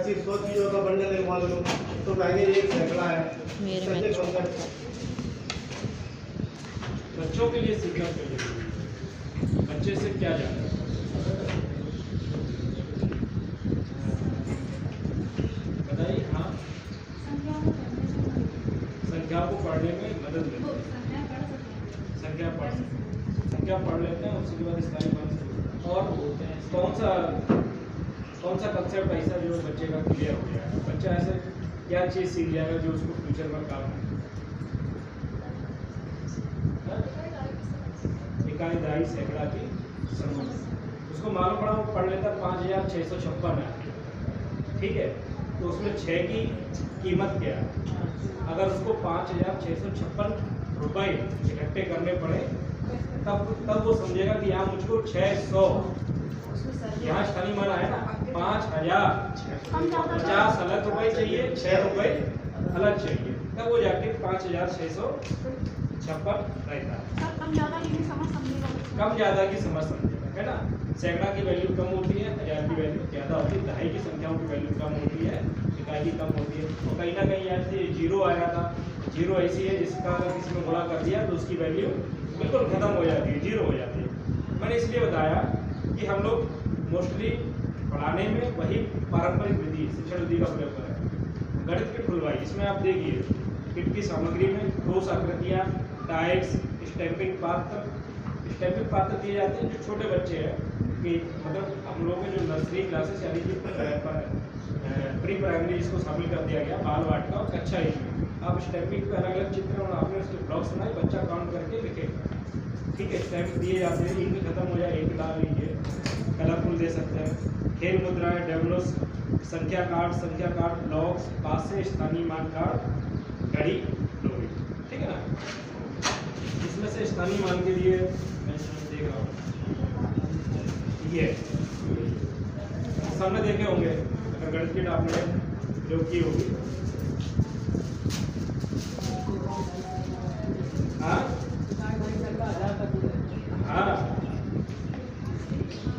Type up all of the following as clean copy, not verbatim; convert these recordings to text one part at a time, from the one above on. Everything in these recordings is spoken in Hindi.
25 100 चीज़ों का बंडल है मान लो, तो कहेंगे एक सैकड़ा है। बच्चों के लिए सीखना चाहिए, बच्चे से क्या जाना है। बताइए। हाँ, संख्या को पढ़ने में मदद मिलती है। संख्या पढ़ लेते हैं, उसके बाद स्थानीय मान और कौन सा कंसेप्ट ऐसा जो बच्चे का क्लियर हो जाएगा, बच्चा ऐसे क्या चीज़ सीख जाएगा जो उसको फ्यूचर में काम है। इकाई, दहाई, सैकड़ा की समझ उसको मालूम पड़ा, वो पढ़ लेता 5656 है, ठीक है। तो उसमें 6 की कीमत क्या है, अगर उसको 5656 रुपये इकट्ठे करने पड़े तब वो समझेगा कि यहाँ मुझको 600, यहाँ स्थानीय मान आया ना 5050 अलग रुपये चाहिए, 6 रुपये अलग चाहिए, तब वो जाके 5656 रहता है। कम ज़्यादा की समझ समझेगा, है ना। सैकड़ा की वैल्यू कम होती है, 1000 की वैल्यू ज़्यादा होती है, दहाई की संख्याओं की वैल्यू कम होती है, इकाई की कम होती है। तो कहीं ना कहीं ऐसे जीरो आया था, जीरो ऐसी है जिसका अगर किसी में गुणा कर दिया तो उसकी वैल्यू बिल्कुल खत्म हो जाती है, जीरो हो जाती है। मैंने इसलिए बताया कि हम लोग मोस्टली पढ़ाने में वही पारंपरिक विधि, शिक्षण विधि का प्रयोग करें। गणित की खुलवाई, इसमें आप देखिए किट की सामग्री में ठोस आकृतियाँ, टाइल्स, स्टैम्पिंग पात्र दिए जाते हैं। जो छोटे बच्चे हैं कि मतलब हम लोग के जो नर्सरी क्लासेस यानी कि प्री प्राइमरी जिसको शामिल कर दिया गया, बाल वाटिका और कक्षा एक में आप स्टैम्पिंग पे अलग अलग चित्र और आपने उसके ब्लॉक्स बनाए, बच्चा काउंट करके लिखेगा, ठीक है। स्टैम्प दिए जाते हैं, इंक खत्म हो जाए इंक डाल लीजिए, कलरफुल दे सकते हैं। खेल मुद्राएं, डेवलप्स, संख्या कार्ड, ब्लॉक्स, पासे, स्थानीय मान कार्ड, घड़ी, लोरी, ठीक है ना। इसमें से स्थानीय मान के लिए मैं देख रहा हूँ, ये सामने देखे होंगे अगर गणित की आपने प्रयोग की होगी। हाँ,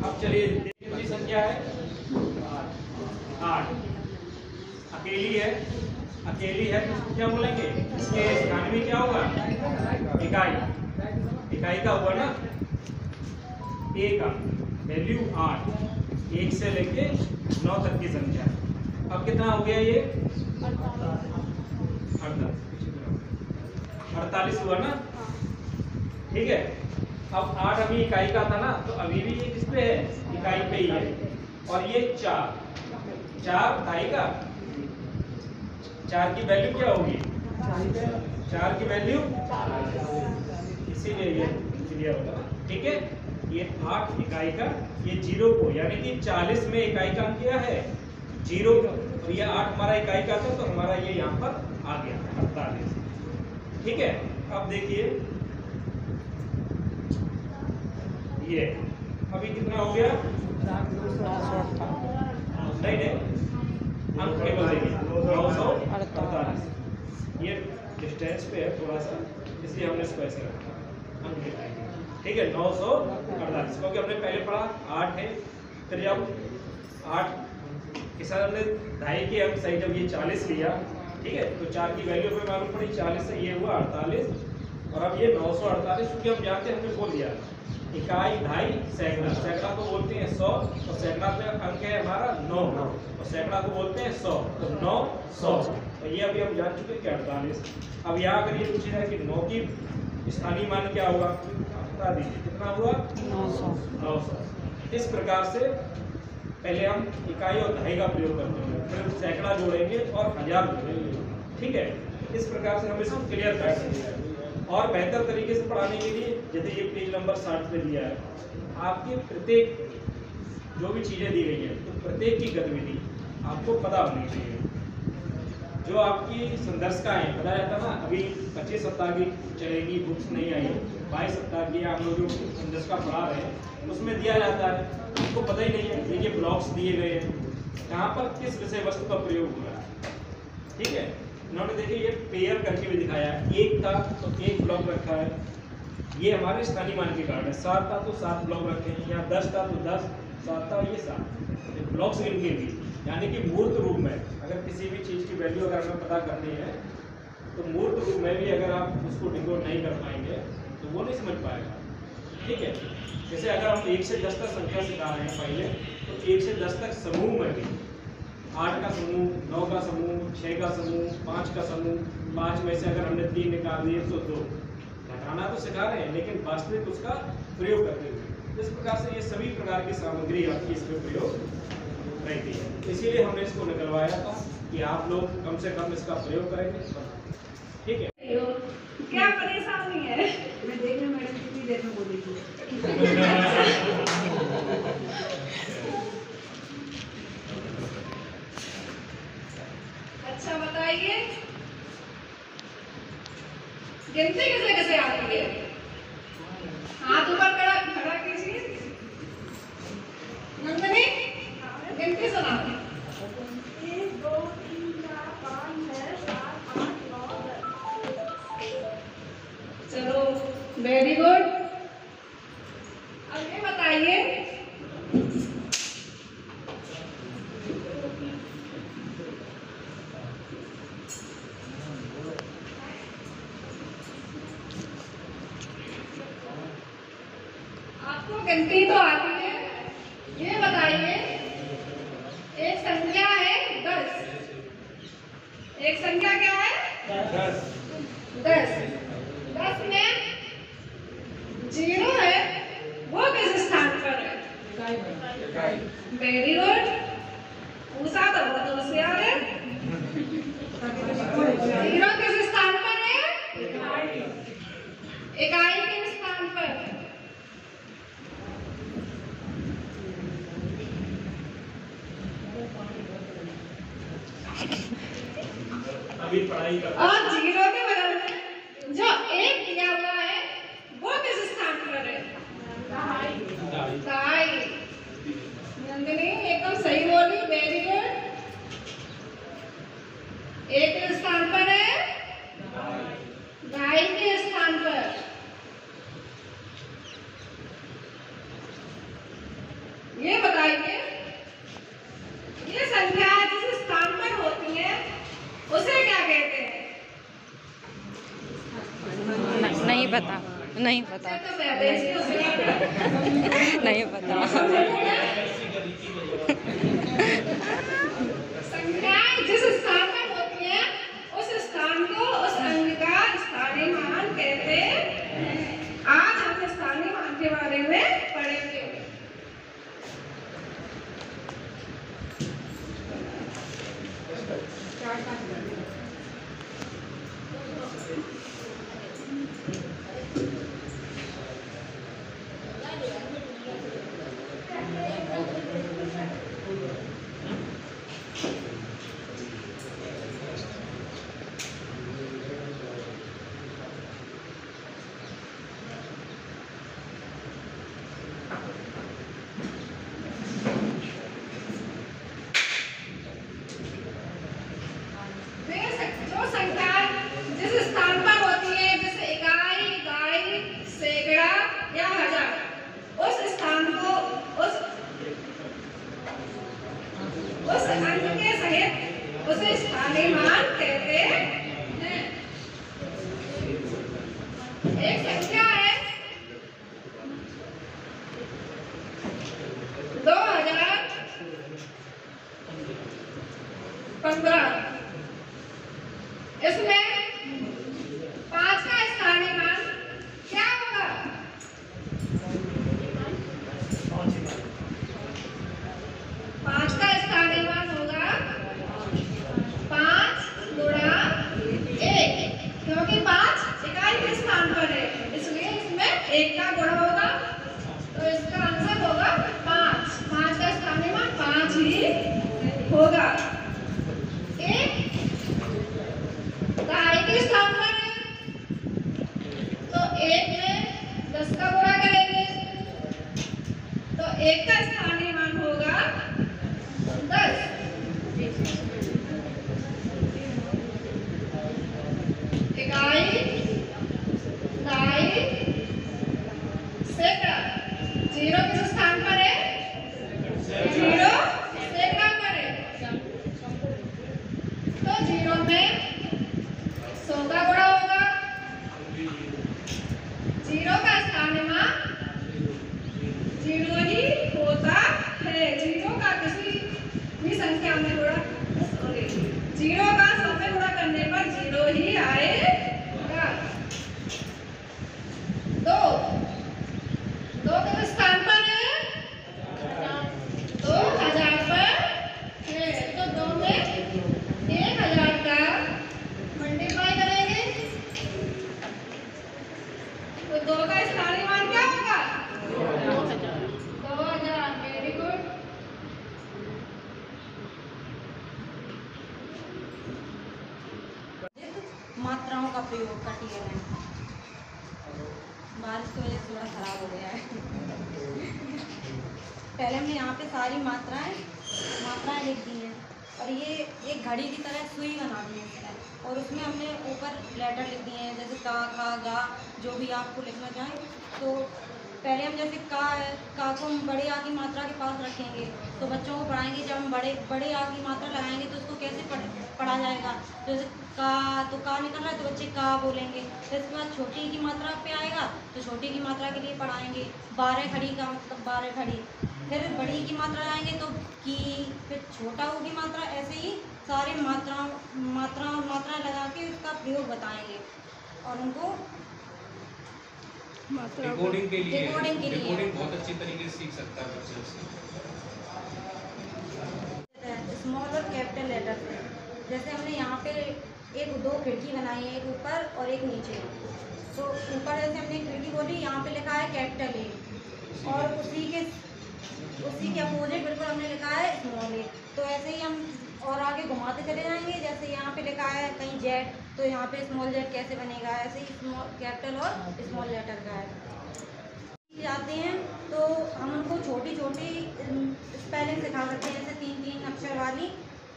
अब चलिए देखिए संख्या है 8, अकेली है तो इसको क्या बोलेंगे, इसके स्थान में क्या होगा, इकाई का हुआ ना, ए का वैल्यू 8, 1 से लेके 9 तक की संख्या। अब कितना हो गया ये 48 हुआ ना, ठीक है। अब 8 अभी इकाई का था ना, तो अभी भी ये किस पे है, इकाई पे ही है। और ये 4 इकाई का, 4 की वैल्यू क्या होगी, 4 की वैल्यू इसीलिए ये क्लियर होगा, ठीक है। ये 8 इकाई का, ये 0 को यानी कि 40 में इकाई का अंक किया है 0, और ये 8 हमारा इकाई का था, तो हमारा ये यहाँ पर आ गया 48, ठीक है। अब देखिए ये अभी कितना हो गया, नहीं अंक केवल देखिए 948, ये डिस्टेंस पे है थोड़ा सा, इसलिए हमने इसको ऐसे रखा अंक दिखाएंगे, ठीक है। 948 क्योंकि हमने पहले पढ़ा 8 है, फिर जब 8 के साथ हमने दहाई के अंक सही जब ये 40 लिया, ठीक है, तो 4 की वैल्यू पे मालूम पड़ी 40 से ये हुआ 48, और अब ये 948, क्योंकि हम जानते हैं, हमने बोल दिया इकाई, दहाई, सैकड़ा को बोलते हैं 100, और सैकड़ा पे अंक है हमारा 9, और सैकड़ा को बोलते हैं 100, तो 9 100, तो ये अभी हम जान चुके हैं कि 48। अब यहाँ अगर ये पूछ रहा है कि 9 की स्थानीय मान क्या होगा, बता दीजिए कितना हुआ, 900। इस प्रकार से पहले हम इकाई और दहाई का प्रयोग करते हैं, फिर सैकड़ा जोड़ेंगे और 1000 जोड़ेंगे, ठीक है। इस प्रकार से हम इसको क्लियर कर सकते हैं। और बेहतर तरीके से पढ़ाने के लिए जैसे ये पेज नंबर 60 पे दिया है, आपके प्रत्येक जो भी चीज़ें दी गई है, तो प्रत्येक की गतिविधि आपको पता होनी चाहिए। जो आपकी संदर्शिकाएँ बताया जाता ना, अभी 25 सप्ताह की चलेगी, बुक्स नहीं आई, 22 सप्ताह की आप लोग जो संदर्शिका पढ़ा रहे हैं उसमें दिया जाता है, आपको पता ही नहीं है। देखिए ब्लॉक्स दिए गए हैं, यहाँ पर किस विषय वस्तु का प्रयोग हुआ है, ठीक है। इन्होंने देखिए ये पेयर करके भी दिखाया है, 1 था तो 1 ब्लॉक रखा है, ये हमारे स्थानीय मान के कार्ड है। 7 था तो 7 ब्लॉक रखे हैं, यहाँ 10 था तो 10, 7 था ये 7 ब्लॉक्स गिन के भी यानी कि मूर्त रूप में अगर किसी भी चीज़ की वैल्यू अगर हमें पता करनी है तो मूर्त रूप में भी अगर आप उसको डिकोड नहीं कर पाएंगे तो वो नहीं समझ पाएगा। ठीक है, जैसे अगर हम 1 से 10 तक संख्या सिखा रहे हैं पहले, तो 1 से 10 तक समूह में भी 8 का समूह, 9 का समूह, 6 का समूह, 5 का समूह, 5 में से अगर हमने 3 निकाल दिए तो 2, घटाना तो सिखा रहे हैं लेकिन वास्तविक उसका प्रयोग करते हुए। इस प्रकार से ये सभी प्रकार की सामग्री आपकी इसमें प्रयोग रहती है, इसीलिए हमने इसको निकलवाया था कि आप लोग कम से कम इसका प्रयोग करेंगे। ठीक है, क्या परेशानी है? मैं देख रहा मैडम कितनी देर में बोलेगी। अच्छा बताइए, गिनती कैसे कैसे आती है? हाथ ऊपर खड़ा कीजिए। नंदनी गिनती सुनाओ। 1 2 3 4 5 6 7 8 9 10। चलो वेरी गुड। अब ये बताइए, आपको गिनती तो आती है, ये बताइए एक संख्या है 10। एक संख्या क्या है? 10 में 0 है, वो किस स्थान पर है? Very good. पूछा तो बहुत होशियार है। 0 किस स्थान पर है? इकाई के स्थान पर। अभी पढ़ाई कर और 0 के बगल में जो 1 दिया हुआ है वो किस स्थान पर है? दाई। नंदिनी एकदम सही बोली, वेरी गुड। 1 किस स्थान पर है? दाई के स्थान पर। ये बताइए, ये संख्या जिस स्थान पर होती है उसे क्या कहते हैं? नहीं पता, नहीं पता, नहीं पता। संख्याएं जिस स्थान पर होती हैं उस स्थान को, उस अंक का स्थानीय मान कहते हैं। आज हम स्थानीय मान के बारे में पढ़ेंगे। जो संख्या जिस स्थान पर होती है, जैसे इकाई, इकाई, सैकड़ा या हजार, उस स्थान को उस अंक के सहित उसे स्थानीय मान कहते हैं। एक संख्या है 2015। इसमें 5 का स्थानीय मान क्या होगा? 5 का स्थानीय मान होगा 5 गुणा 1, क्योंकि 5 इकाई के स्थान पर है, इसलिए इसमें 1 का गुणा होगा, तो इसका आंसर होगा 5। 5 का स्थानीय मान 5 ही होगा। 1 दहाई के स्थान पर है, तो 1 में 10 का गुणा करेंगे, तो 1 का स्थानीय मान होगा 10। इकाई, दहाई, सैकड़ा, 0 किस स्थान पर है? 0 सैकड़ा पर है, प्रयोग का TLM। बारिश की वजह से थोड़ा ख़राब हो गया है। पहले हमने यहाँ पे सारी मात्राएं लिख दी हैं और ये एक घड़ी की तरह सुई बना दी है इसमें, और उसमें हमने ऊपर लेटर लिख दिए हैं, जैसे का, खा, गा, जो भी आपको लिखना चाहें। तो पहले हम जैसे का है, का को हम बड़े आ की मात्रा के पास रखेंगे तो बच्चों को पढ़ाएंगे। जब हम बड़े आ की मात्रा लगाएंगे तो उसको कैसे पढ़ा जाएगा। जैसे का, तो का निकल रहा है तो बच्चे का बोलेंगे। फिर इसके बाद छोटी की मात्रा पे आएगा तो छोटी की मात्रा के लिए पढ़ाएंगे। 12 खड़ी का मतलब 12 खड़ी। फिर बड़ी की मात्रा आएंगे तो की, फिर छोटा हो की मात्रा, ऐसे ही सारे मात्रा लगा के उसका प्रयोग बताएंगे और उनको रिकॉर्डिंग के लिए रिकॉर्डिंग बहुत अच्छी तरीके से सीख सकता है बच्चे उससे। स्मॉल और कैपिटल लेटर से, जैसे हमने यहाँ पे दो खिड़की बनाई है, एक ऊपर और एक नीचे। तो ऊपर जैसे हमने खिड़की बोली, यहाँ पे लिखा है कैपिटल A और उसी के अपोजिट बिल्कुल हमने लिखा है स्मॉल ए। तो ऐसे ही हम और आगे घुमाते चले जाएंगे। जैसे यहाँ पे लिखा है कहीं जेड, तो यहाँ पे स्मॉल जेड कैसे बनेगा, ऐसे ही स्मॉल कैपिटल और स्मॉल लेटर का है। जाते हैं तो हम उनको छोटी छोटी स्पेलिंग सिखा सकते हैं, जैसे 3 अक्षर वाली।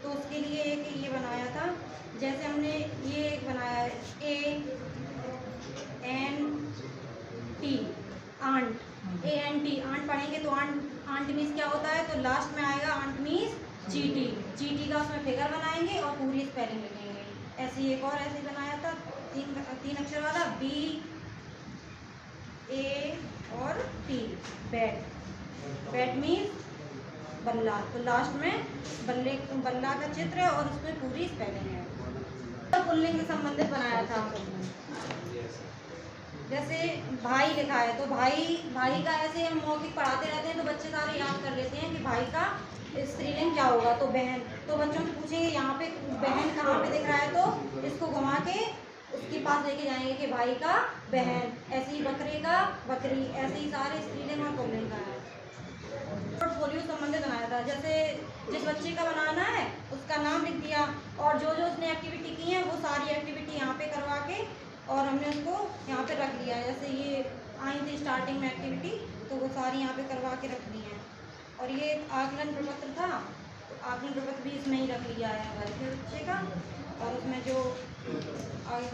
तो उसके लिए एक ये बनाया था, जैसे हमने ये एक बनाया है ANT आंट, ANT आंट पढ़ेंगे तो आंट मीन्स क्या होता है, तो लास्ट में आएगा आंट मीन्स चीटी का उसमें फिगर बनाएंगे और पूरी स्पेलिंग लिखेंगे। ऐसे ही एक और ऐसे बनाया था 3 अक्षर वाला BA और T, बैट मीन्स बल्ला। तो लास्ट में बल्ला का चित्र है और उसमें पूरी स्पेलिंग है। तो पुल्लिंग से संबंधित बनाया था, जैसे भाई लिखा है तो भाई का ऐसे हम मौखिक पढ़ाते रहते हैं तो बच्चे सारे याद कर लेते हैं कि भाई का स्त्रीलिंग क्या होगा। तो बहन, तो बच्चों से पूछेंगे यहाँ पे बहन कहाँ पे दिख रहा है, तो इसको घुमा के उसके पास लेके जाएंगे कि भाई का बहन। ऐसे ही बकरे का बकरी, ऐसे ही सारे स्त्रीलिंग और पुल्लिंग का है। पोर्टफोलियो संबंधित बनाया था, जैसे जिस बच्चे का बनाना है उसका नाम लिख दिया और जो उसने एक्टिविटी की है वो सारी एक्टिविटी यहाँ पे करवा के और हमने उसको यहाँ पे रख लिया है। जैसे ये आई थी स्टार्टिंग में एक्टिविटी, तो वो सारी यहाँ पे करवा के रख दी हैं। और ये आकलन प्रपत्र था, तो आकलन प्रपत्र भी इसमें ही रख लिया है हमारे बच्चे का। और उसमें जो आगे